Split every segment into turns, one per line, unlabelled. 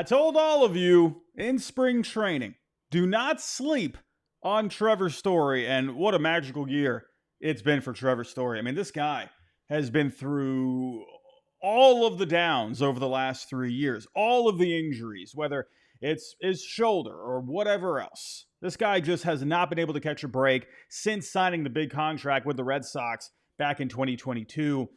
I told all of you in spring training, do not sleep on Trevor Story. And what a magical year it's been for Trevor Story. I mean, this guy has been through all of the downs over the last 3 years, all of the injuries, whether it's his shoulder or whatever else. This guy just has not been able to catch a break since signing the big contract with the Red Sox back in 2022.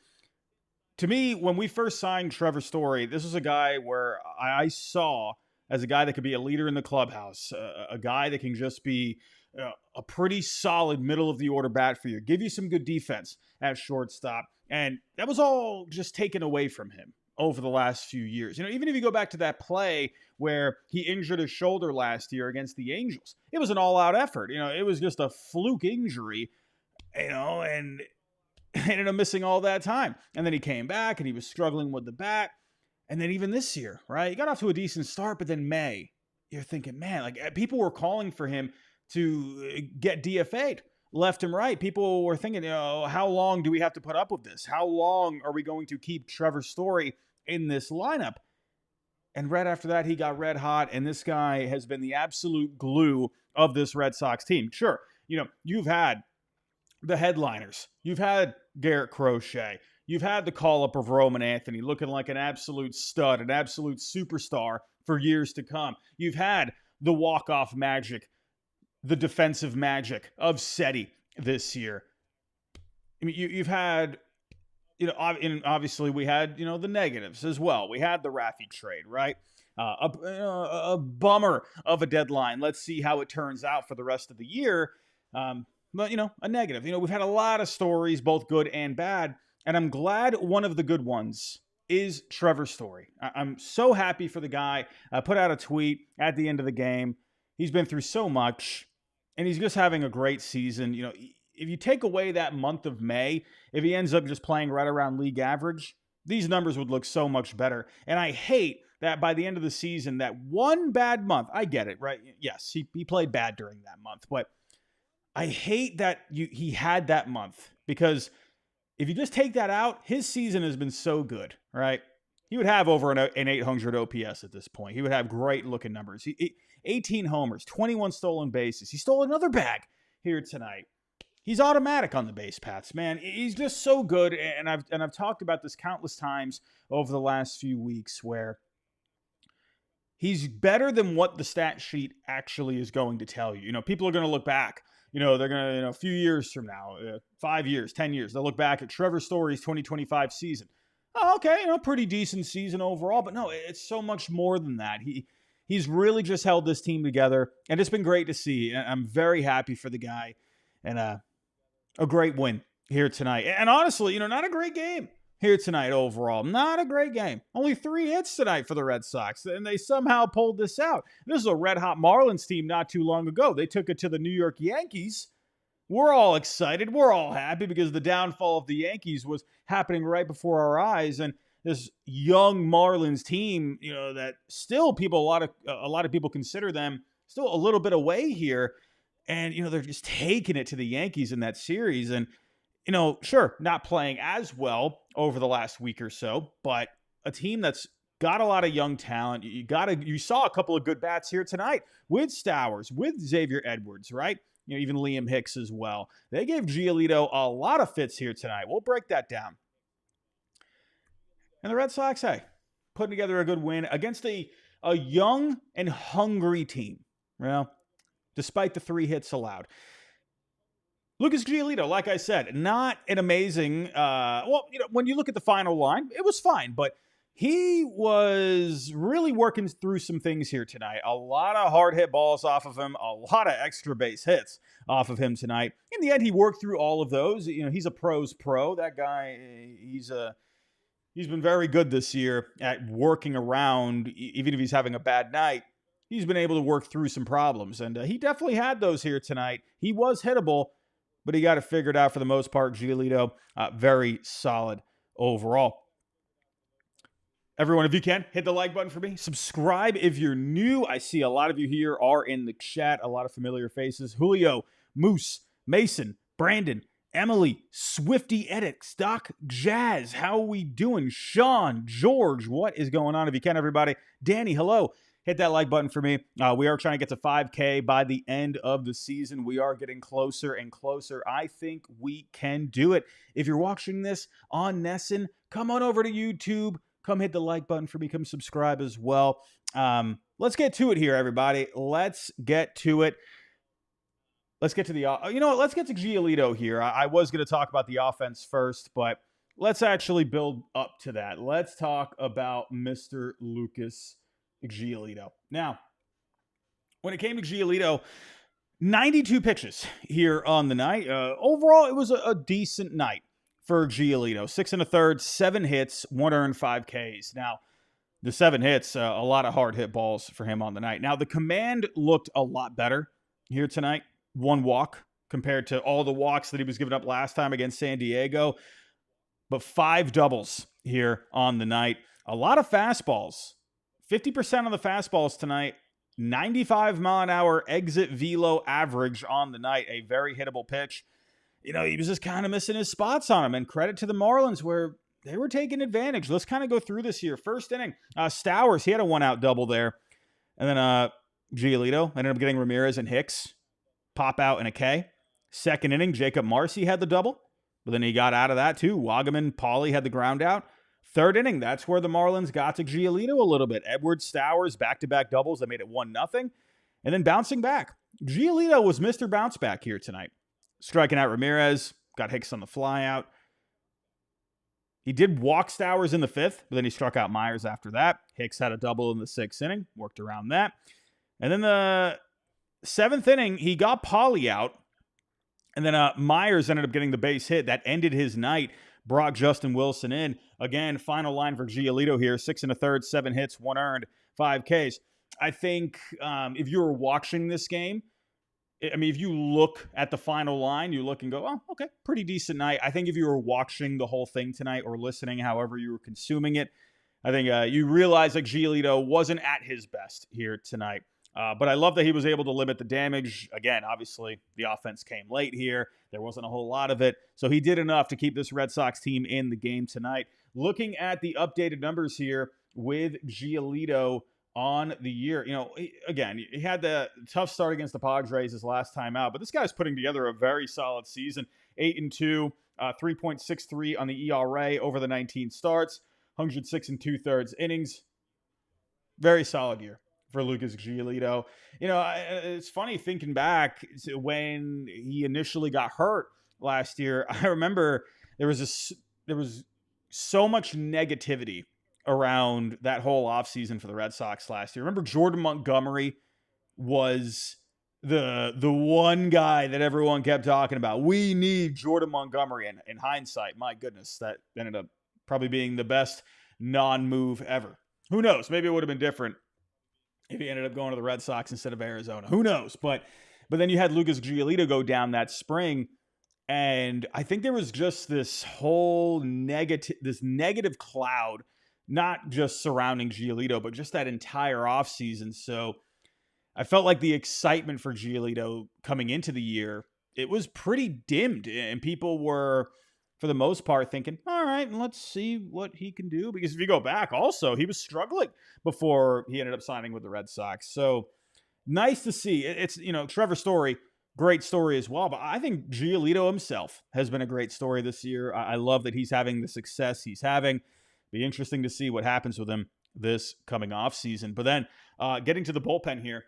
To me, when we first signed Trevor Story, this was a guy where I saw as a guy that could be a leader in the clubhouse, a guy that can just be a pretty solid middle of the order bat for you, give you some good defense at shortstop. And that was all just taken away from him over the last few years. You know, even if you go back to that play where he injured his shoulder last year against the Angels, it was an all-out effort. You know, it was just a fluke injury, and ended up missing all that time. And then he came back and he was struggling with the bat. And then even this year, right? He got off to a decent start, but then May, you're thinking, man, like people were calling for him to get DFA'd left and right. People were thinking, how long do we have to put up with this? How long are we going to keep Trevor Story in this lineup? And right after that, he got red hot, and this guy has been the absolute glue of this Red Sox team. Sure, you've had the headliners. You've had Garrett Crochet. You've had the call-up of Roman Anthony looking like an absolute stud, an absolute superstar for years to come. You've had the walk-off magic, the defensive magic of Seti this year. I mean, you've had, and obviously we had, the negatives as well. We had the Raffy trade, right? A bummer of a deadline. Let's see how it turns out for the rest of the year. But, a negative. We've had a lot of stories, both good and bad, and I'm glad one of the good ones is Trevor Story. I'm so happy for the guy. I put out a tweet at the end of the game. He's been through so much, and he's just having a great season. If you take away that month of May, if he ends up just playing right around league average, these numbers would look so much better. And I hate that by the end of the season, that one bad month, I get it, right? Yes, he played bad during that month, but I hate that he had that month, because if you just take that out, his season has been so good, right? He would have over an 800 OPS at this point. He would have great looking numbers. 18 homers, 21 stolen bases. He stole another bag here tonight. He's automatic on the base paths, man. He's just so good, and I've talked about this countless times over the last few weeks, where he's better than what the stat sheet actually is going to tell you. People are going to look back. They're going to, a few years from now, 5 years, 10 years, they'll look back at Trevor Story's 2025 season. Oh, okay, pretty decent season overall. But no, it's so much more than that. He's really just held this team together, and it's been great to see. I'm very happy for the guy, and a great win here tonight. And honestly, not a great game here tonight overall. Not a great game. Only 3 hits tonight for the Red Sox, and they somehow pulled this out. This is a red-hot Marlins team not too long ago. They took it to the New York Yankees. We're all excited. We're all happy because the downfall of the Yankees was happening right before our eyes, and this young Marlins team, that still a lot of people consider them still a little bit away here, and they're just taking it to the Yankees in that series. And sure, not playing as well over the last week or so, but a team that's got a lot of young talent. You saw a couple of good bats here tonight with Stowers, with Xavier Edwards, right? Even Liam Hicks as well. They gave Giolito a lot of fits here tonight. We'll break that down. And the Red Sox, putting together a good win against a young and hungry team. Despite the 3 hits allowed. Lucas Giolito, like I said, not an amazing, when you look at the final line, it was fine, but he was really working through some things here tonight. A lot of hard hit balls off of him, a lot of extra base hits off of him tonight. In the end, he worked through all of those. He's a pro's pro. That guy, he's been very good this year at working around, even if he's having a bad night. He's been able to work through some problems, and he definitely had those here tonight. He was hittable, but he got it figured out for the most part. Giolito, very solid overall. Everyone, if you can, hit the like button for me. Subscribe if you're new. I see a lot of you here are in the chat, a lot of familiar faces. Julio, Moose, Mason, Brandon, Emily, Swifty Edits, Doc Jazz, how are we doing? Sean, George, what is going on? If you can, everybody. Danny, hello. Hit that like button for me. We are trying to get to 5K by the end of the season. We are getting closer and closer. I think we can do it. If you're watching this on Nesson, come on over to YouTube. Come hit the like button for me. Come subscribe as well. Let's get to it here, everybody. Let's get to it. Let's get to let's get to Giolito here. I was going to talk about the offense first, but let's actually build up to that. Let's talk about Mr. Lucas Giolito. Now, when it came to Giolito, 92 pitches here on the night. Overall, it was a decent night for Giolito. 6 1/3, 7 hits, 1 earned, 5 Ks. Now, the 7 hits, a lot of hard hit balls for him on the night. Now, the command looked a lot better here tonight. 1 walk compared to all the walks that he was giving up last time against San Diego. But 5 doubles here on the night. A lot of fastballs. 50% of the fastballs tonight. 95-mile-an-hour exit velo average on the night. A very hittable pitch. He was just kind of missing his spots on him. And credit to the Marlins where they were taking advantage. Let's kind of go through this here. First inning, Stowers, he had a 1-out double there. And then Giolito ended up getting Ramirez and Hicks pop out in a K. Second inning, Jacob Marcy had the double, but then he got out of that too. Wagaman, Pauly had the ground out. Third inning, that's where the Marlins got to Giolito a little bit. Edwards, Stowers, back-to-back doubles that made it 1-0. And then bouncing back. Giolito was Mr. Bounce Back here tonight. Striking out Ramirez, got Hicks on the flyout. He did walk Stowers in the 5th, but then he struck out Myers after that. Hicks had a double in the 6th inning, worked around that. And then the 7th inning, he got Pauly out, and then Myers ended up getting the base hit. That ended his night, brought Justin Wilson in. Again, final line for Giolito here, 6 1/3, 7 hits, 1 earned, 5 Ks. I think if you were watching this game, if you look at the final line, you look and go, oh, okay, pretty decent night. I think if you were watching the whole thing tonight or listening, however you were consuming it, I think you realize like Giolito wasn't at his best here tonight. But I love that he was able to limit the damage. Again, obviously, the offense came late here. There wasn't a whole lot of it. So he did enough to keep this Red Sox team in the game tonight. Looking at the updated numbers here with Giolito on the year. He had the tough start against the Padres his last time out. But this guy's putting together a very solid season. 8-2, 3.63 on the ERA over the 19 starts. 106 2/3 innings. Very solid year for Lucas Giolito. It's funny thinking back to when he initially got hurt last year. I remember there was so much negativity around that whole offseason for the Red Sox last year. Remember Jordan Montgomery was the one guy that everyone kept talking about. We need Jordan Montgomery. And in hindsight, my goodness, that ended up probably being the best non-move ever. Who knows? Maybe it would have been different if he ended up going to the Red Sox instead of Arizona. Who knows? But then you had Lucas Giolito go down that spring, and I think there was just this whole negative cloud, not just surrounding Giolito, but just that entire offseason. So I felt like the excitement for Giolito coming into the year, it was pretty dimmed, and people were, for the most part, thinking, all right, let's see what he can do. Because if you go back, also, he was struggling before he ended up signing with the Red Sox. So nice to see. It's, Trevor Story, great story as well. But I think Giolito himself has been a great story this year. I love that he's having the success he's having. Be interesting to see what happens with him this coming off season. But then getting to the bullpen here,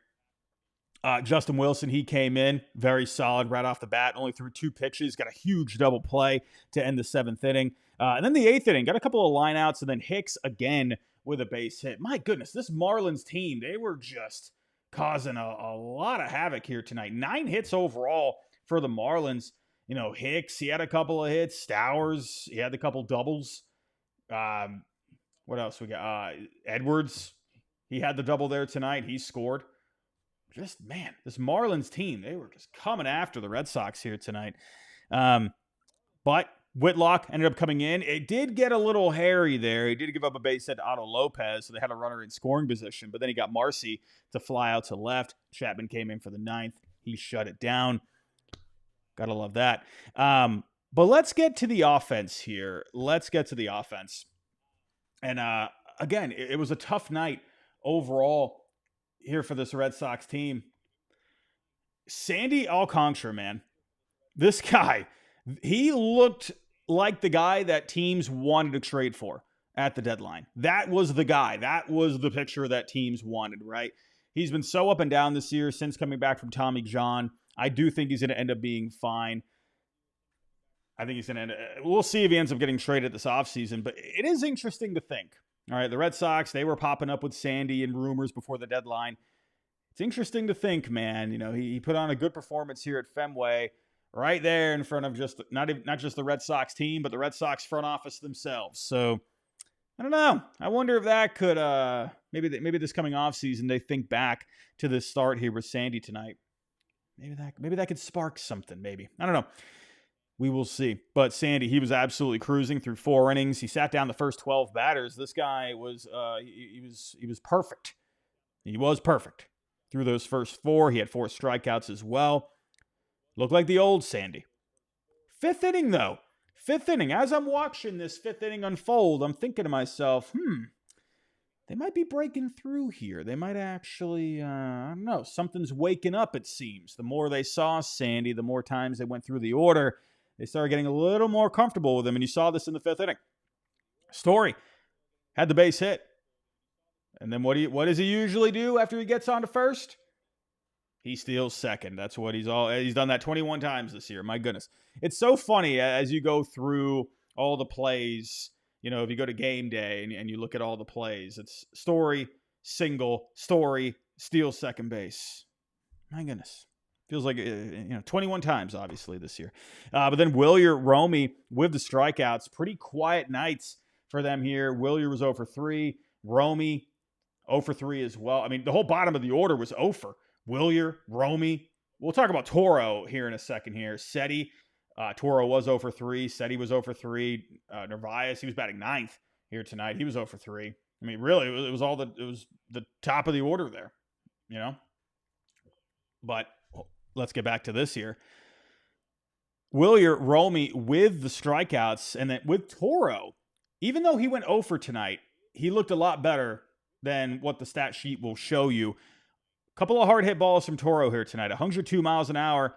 Justin Wilson, he came in very solid right off the bat, only threw 2 pitches, got a huge double play to end the 7th inning. And then the 8th inning, got a couple of lineouts, and then Hicks again with a base hit. My goodness, this Marlins team, they were just causing a lot of havoc here tonight. 9 hits overall for the Marlins. Hicks, he had a couple of hits. Stowers, he had a couple doubles. What else we got? Edwards, he had the double there tonight. He scored. Just, man, this Marlins team, they were just coming after the Red Sox here tonight. But Whitlock ended up coming in. It did get a little hairy there. He did give up a base hit to Otto Lopez, so they had a runner in scoring position. But then he got Marcy to fly out to left. Chapman came in for the 9th. He shut it down. Gotta love that. But let's get to the offense here. Let's get to the offense. And again, it was a tough night overall here for this Red Sox team. Sandy Alcantara, man, this guy, he looked like the guy that teams wanted to trade for at the deadline. That was the guy. That was the picture that teams wanted, right? He's been so up and down this year since coming back from Tommy John. I do think he's going to end up being fine. I think he's going to we'll see if he ends up getting traded this offseason, but it is interesting to think. All right, the Red Sox, they were popping up with Sandy and rumors before the deadline. It's interesting to think, man. You know, he put on a good performance here at Fenway, right there in front of just not just the Red Sox team, but the Red Sox front office themselves. So I don't know. I wonder if that could maybe this coming off season they think back to this start here with Sandy tonight. Maybe that could spark something. Maybe I don't know. We will see. But Sandy, he was absolutely cruising through 4 innings. He sat down the first 12 batters. This guy was he was perfect. He was perfect through those first 4. He had 4 strikeouts as well. Looked like the old Sandy. 5th inning, though. 5th inning. As I'm watching this 5th inning unfold, I'm thinking to myself, they might be breaking through here. They might actually, I don't know, something's waking up, it seems. The more they saw Sandy, the more times they went through the order, they started getting a little more comfortable with him, and you saw this in the 5th inning. Story had the base hit. And then what does he usually do after he gets on to first? He steals second. That's what he's done that 21 times this year. My goodness. It's so funny as you go through all the plays. You know, if you go to game day and you look at all the plays, it's Story, single, Story, steals second base. My goodness. Feels like, 21 times, obviously, this year. But then Wilyer, Romy with the strikeouts. Pretty quiet nights for them here. Wilyer was 0 for 3. Romy, 0 for 3 as well. I mean, the whole bottom of the order was 0 for. Wilyer, Romy. We'll talk about Toro here in a second here. Seti, Toro was 0 for 3. Seti was 0 for 3. Narvaez, he was batting 9th here tonight. He was 0 for 3. I mean, really, it was the top of the order there, you know? But let's get back to this here. Wilyer, Romy with the strikeouts, and then with Toro, even though he went 0 for tonight, he looked a lot better than what the stat sheet will show you. Couple of hard hit balls from Toro here tonight. 102 miles an hour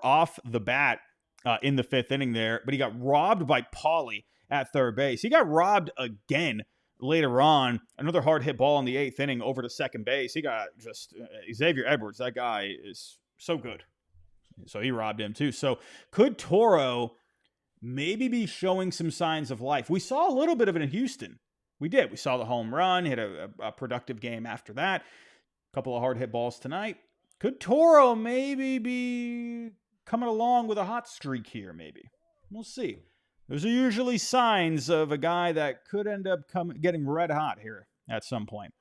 off the bat in the 5th inning there, but he got robbed by Pauly at third base. He got robbed again later on. Another hard hit ball in the 8th inning over to second base. He got just Xavier Edwards. That guy is so good. So he robbed him too. So could Toro maybe be showing some signs of life? We saw a little bit of it in Houston. We did. We saw the home run, hit a productive game after that. A couple of hard hit balls tonight. Could Toro maybe be coming along with a hot streak here, maybe? We'll see. Those are usually signs of a guy that could end up getting red hot here at some point.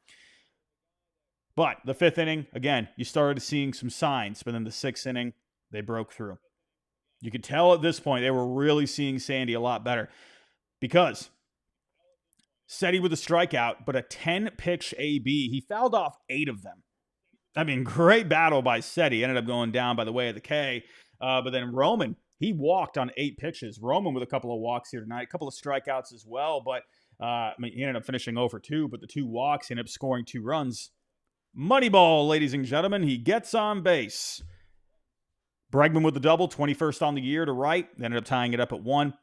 But the 5th inning, again, you started seeing some signs. But then the 6th inning, they broke through. You could tell at this point they were really seeing Sandy a lot better because Seti with a strikeout, but a 10-pitch AB. He fouled off 8 of them. I mean, great battle by Seti. Ended up going down by the way of the K. But then Roman, he walked on 8 pitches. Roman with a couple of walks here tonight. A couple of strikeouts as well. But he ended up finishing 0 for 2. But the 2 walks, he ended up scoring 2 runs. Moneyball, ladies and gentlemen. He gets on base. Bregman with the double, 21st on the year to right. They ended up tying it up at 1.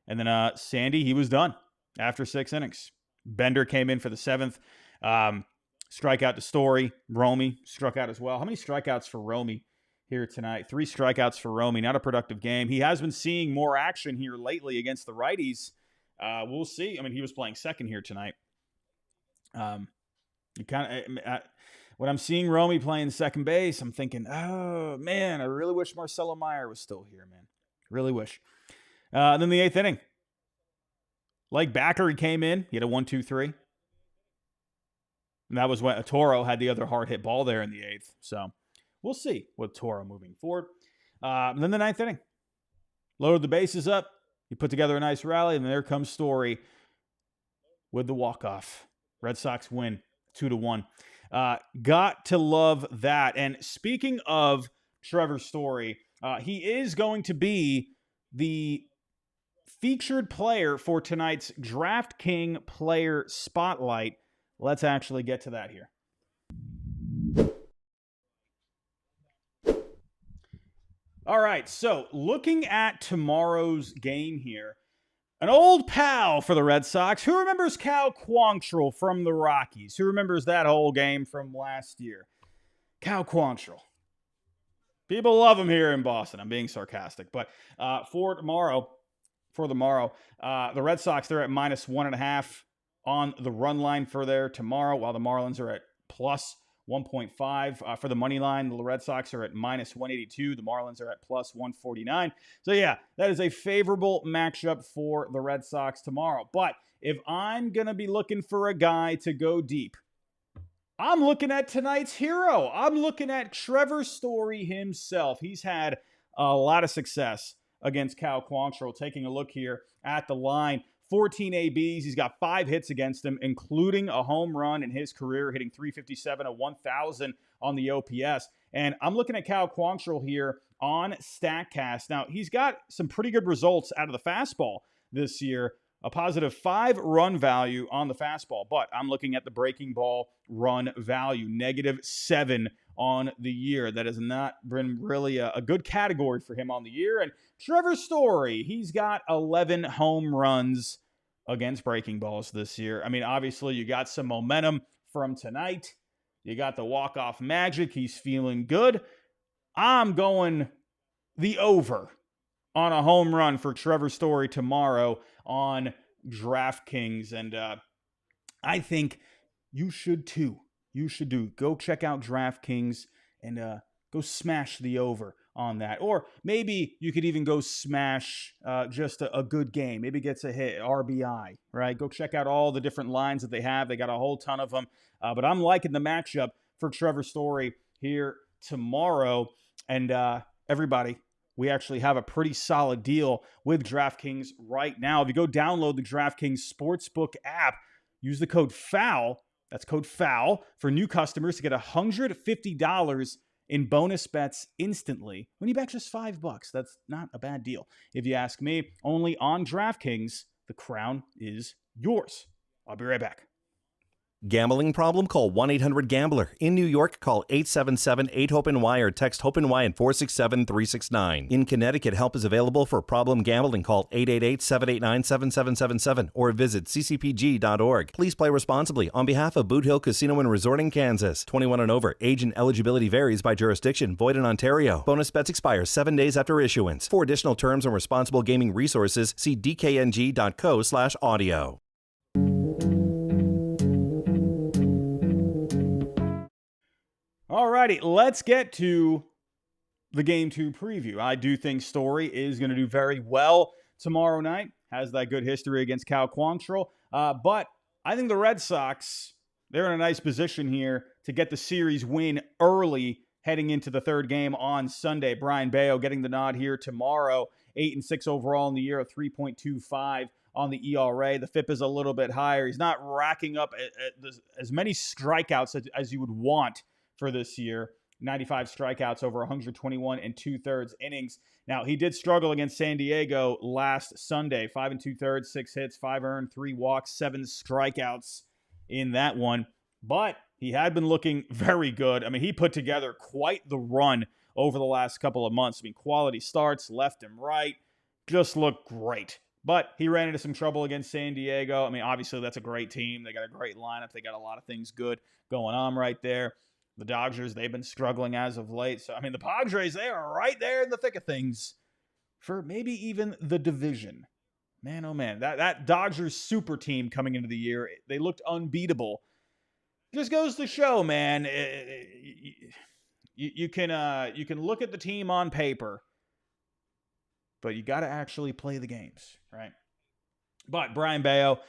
And then Sandy, he was done after 6 innings. Bender came in for the 7th. Strikeout to Story. Romy struck out as well. How many strikeouts for Romy here tonight? 3 strikeouts for Romy. Not a productive game. He has been seeing more action here lately against the righties. We'll see. I mean, he was playing second here tonight. When I'm seeing Romy playing second base, I'm thinking, oh, man, I really wish Marcelo Meyer was still here, man. Really wish. Then the 8th inning. Like Backer, he came in. He had a 1-2-3. And that was when Toro had the other hard hit ball there in the 8th. So we'll see with Toro moving forward. And then the 9th inning. Loaded the bases up. He put together a nice rally. And there comes Story with the walk-off. Red Sox win 2-1. Got to love that. And speaking of Trevor Story, He is going to be the featured player for tonight's DraftKings Player Spotlight. Let's actually get to that here. All right, so looking at tomorrow's game here, an old pal for the Red Sox. Who remembers Cal Quantrill from the Rockies? Who remembers that whole game from last year? Cal Quantrill. People love him here in Boston. I'm being sarcastic. But for tomorrow, the Red Sox, they're at -1.5 on the run line for there tomorrow, while the Marlins are at plus 1.5 for the money line. The Red Sox are at -182. The Marlins are at plus 149. So, yeah, that is a favorable matchup for the Red Sox tomorrow. But if I'm going to be looking for a guy to go deep, I'm looking at tonight's hero. I'm looking at Trevor Story himself. He's had a lot of success against Cal Quantrill. Taking a look here at the line, 14 ABs. He's got 5 hits against him, including a home run in his career, hitting .357, a 1,000 on the OPS. And I'm looking at Cal Quantrill here on StatCast. Now, he's got some pretty good results out of the fastball this year. A positive 5 run value on the fastball, but I'm looking at the breaking ball run value, -7 on the year. That has not been really a good category for him on the year. And Trevor Story, he's got 11 home runs against breaking balls this year. I mean, obviously, you got some momentum from tonight. You got the walk-off magic. He's feeling good. I'm going the over on a home run for Trevor Story tomorrow on DraftKings. And I think you should too. You should do. Go check out DraftKings and go smash the over on that. Or maybe you could even go smash just a good game. Maybe gets a hit, RBI, right? Go check out all the different lines that they have. They got a whole ton of them. But I'm liking the matchup for Trevor Story here tomorrow. And everybody, we actually have a pretty solid deal with DraftKings right now. If you go download the DraftKings Sportsbook app, use the code FOUL, that's code FOUL, for new customers to get $150 in bonus bets instantly when you bet just $5. That's not a bad deal. If you ask me, only on DraftKings, the crown is yours. I'll be right back.
Gambling problem? Call 1-800-GAMBLER. In New York, call 877-8-HOPE-NY or text HOPE-NY at 467-369. In Connecticut, help is available for problem gambling. Call 888-789-7777 or visit ccpg.org. Please play responsibly on behalf of Boot Hill Casino and Resort in Kansas. 21 and over. Age and eligibility varies by jurisdiction. Void in Ontario. Bonus bets expire 7 days after issuance. For additional terms and responsible gaming resources, see dkng.co/audio.
Alrighty, let's get to the Game 2 preview. I do think Story is going to do very well tomorrow night. Has that good history against Cal Quantrill. But I think the Red Sox, they're in a nice position here to get the series win early heading into the third game on Sunday. Brayan Bello getting the nod here tomorrow. 8-6 overall in the year, a 3.25 on the ERA. The FIP is a little bit higher. He's not racking up as many strikeouts as you would want for this year. 95 strikeouts over 121 and 2/3 innings. Now, he did struggle against San Diego last Sunday. 5 2/3, 6 hits, 5 earned, 3 walks, 7 strikeouts in that one. But he had been looking very good. I mean, he put together quite the run over the last couple of months. I mean, quality starts left and right. Just looked great. But he ran into some trouble against San Diego. I mean, obviously, that's a great team. They got a great lineup. They got a lot of things good going on right there. The Dodgers, they've been struggling as of late. So, I mean, the Padres, they are right there in the thick of things for maybe even the division. Man, oh man, that Dodgers super team coming into the year, they looked unbeatable. Just goes to show, man, you can look at the team on paper, but you got to actually play the games, right? But Brayan Bello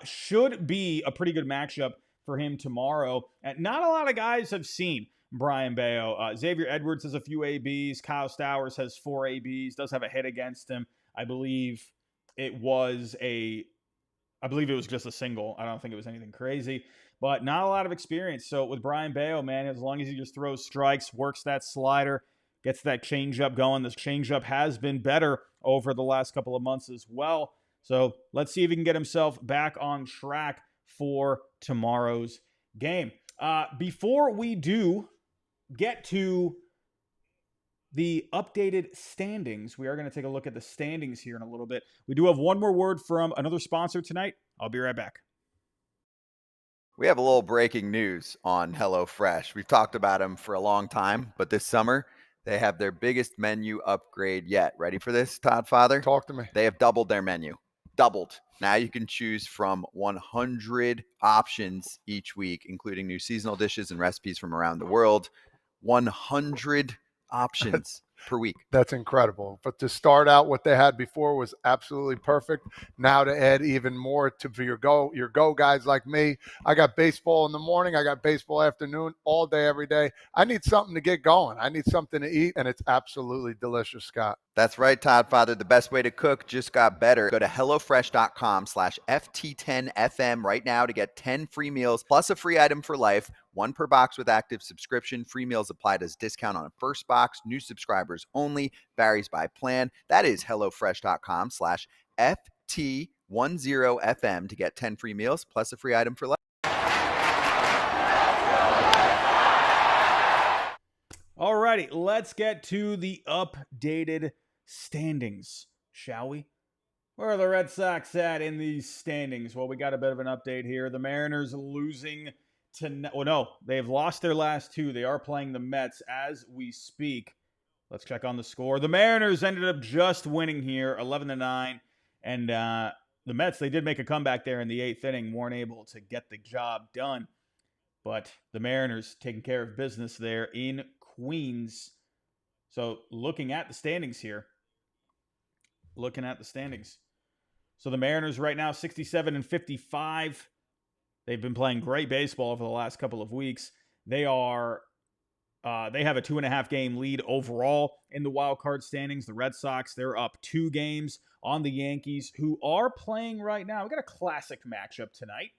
should be a pretty good matchup for him tomorrow. And not a lot of guys have seen Brayan Bello. Xavier Edwards has a few ABs. Kyle Stowers has 4 ABs. Does have a hit against him. I believe it was just a single. I don't think it was anything crazy. But not a lot of experience. So with Brayan Bello, man, as long as he just throws strikes, works that slider, gets that changeup going. This changeup has been better over the last couple of months as well. So let's see if he can get himself back on track for tomorrow's game. Before we do get to the updated standings, we are going to take a look at the standings here in a little bit. We do have one more word from another sponsor tonight. I'll be right back.
We have a little breaking news on HelloFresh. We've talked about them for a long time, but this summer they have their biggest menu upgrade yet. Ready for this, Todd Father?
Talk to me.
They have doubled their menu. Doubled. Now you can choose from 100 options each week, including new seasonal dishes and recipes from around the world. 100 options per week.
That's incredible. But to start out, what they had before was absolutely perfect. Now to add even more for your go guys like me. I got baseball in the morning. I got baseball afternoon, all day, every day. I need something to get going. I need something to eat, and it's absolutely delicious, Scott.
That's right, Todd Father. The best way to cook just got better. Go to HelloFresh.com/FT10FM right now to get 10 free meals plus a free item for life. 1 per box with active subscription. Free meals applied as discount on a first box. New subscribers only. Varies by plan. That is HelloFresh.com/FT10FM to get 10 free meals plus a free item for life.
Alrighty, let's get to the updated standings, shall we? Where are the Red Sox at in these standings? Well, we got a bit of an update here. The Mariners losing to... Well, no, they've lost their last 2. They are playing the Mets as we speak. Let's check on the score. The Mariners ended up just winning here, 11-9. And the Mets, they did make a comeback there in the 8th inning, weren't able to get the job done. But the Mariners taking care of business there in Queens. So looking at the standings here. So the Mariners right now 67-55. They've been playing great baseball over the last couple of weeks. They have a 2.5 game lead overall in the wild card standings. The Red Sox, they're up 2 games on the Yankees, who are playing right now. We got a classic matchup tonight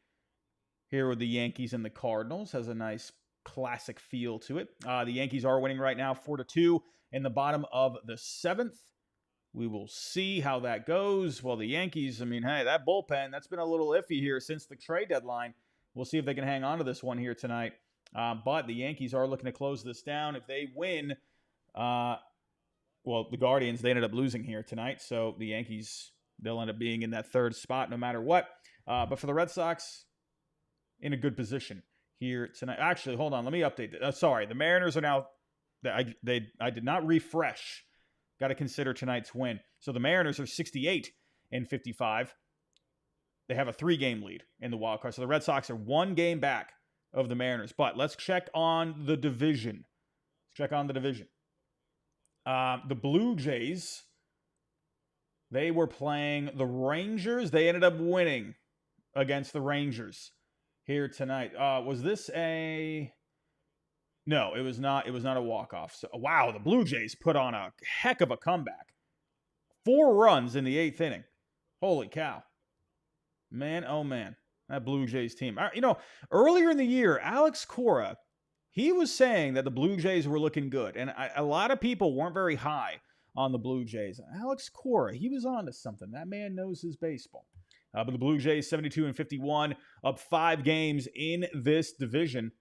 here with the Yankees and the Cardinals. Has a nice classic feel to it. The Yankees are winning right now 4-2 in the bottom of the 7th. We will see how that goes. Well, the Yankees, I mean, hey, that bullpen, that's been a little iffy here since the trade deadline. We'll see if they can hang on to this one here tonight. But the Yankees are looking to close this down. If they win, the Guardians, they ended up losing here tonight. So the Yankees, they'll end up being in that 3rd spot no matter what. But for the Red Sox, in a good position here tonight. Actually, hold on. Let me update it. The Mariners are now, I did not refresh. Got to consider tonight's win. So the Mariners are 68-55. They have a 3-game lead in the wild card. So the Red Sox are 1 game back of the Mariners. But let's check on the division. The Blue Jays, they were playing the Rangers. They ended up winning against the Rangers here tonight. Was this a... No, it was not. It was not a walk-off. So, wow, the Blue Jays put on a heck of a comeback. 4 runs in the 8th inning. Holy cow. Man, oh man, that Blue Jays team. Earlier in the year, Alex Cora, he was saying that the Blue Jays were looking good. And a lot of people weren't very high on the Blue Jays. Alex Cora, he was on to something. That man knows his baseball. But the Blue Jays, 72-51, up 5 games in this division.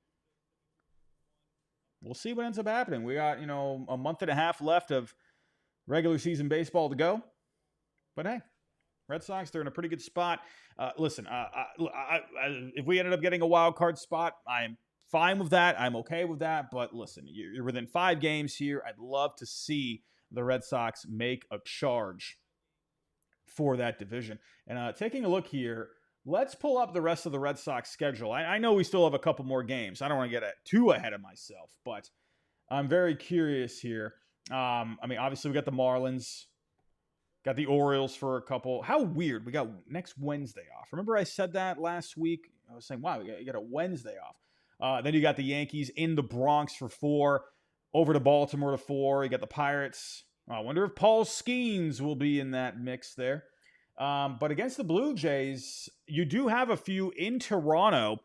We'll see what ends up happening. We got, a month and a half left of regular season baseball to go. But hey, Red Sox, they're in a pretty good spot. Listen, if we ended up getting a wild card spot, I am fine with that. I'm okay with that. But listen, you're within 5 games here. I'd love to see the Red Sox make a charge for that division. And taking a look here, let's pull up the rest of the Red Sox schedule. I know we still have a couple more games. I don't want to get too ahead of myself, but I'm very curious here. Obviously we got the Marlins, got the Orioles for a couple. How weird. We got next Wednesday off. Remember I said that last week? I was saying, wow, you got a Wednesday off. Then you got the Yankees in the Bronx for 4, over to Baltimore to 4. You got the Pirates. I wonder if Paul Skeens will be in that mix there. But against the Blue Jays, you do have a few in Toronto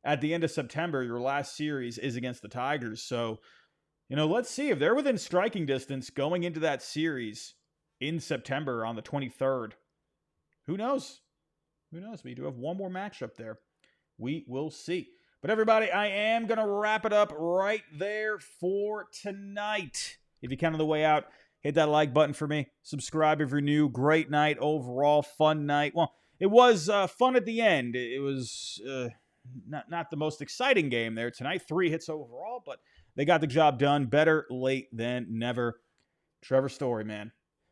at the end of September. Your last series is against the Tigers. So Let's see if they're within striking distance going into that series in September on the 23rd. Who knows? We do have one more matchup there. We will see. But everybody, I am going to wrap it up right there for tonight. If you count on the way out, hit that like button for me. Subscribe if you're new. Great night overall. Fun night. Well, it was fun at the end. It was not the most exciting game there tonight. 3 hits overall, but they got the job done. Better late than never. Trevor Story, man.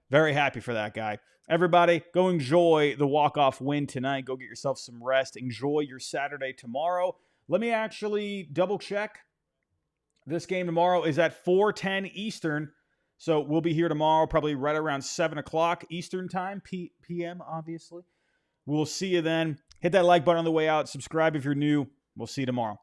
Very happy for that guy. Everybody, go enjoy the walk-off win tonight. Go get yourself some rest. Enjoy your Saturday tomorrow. Let me actually double-check. This game tomorrow is at 4:10 Eastern. So we'll be here tomorrow, probably right around 7 o'clock Eastern time, p.m., obviously. We'll see you then. Hit that like button on the way out. Subscribe if you're new. We'll see you tomorrow.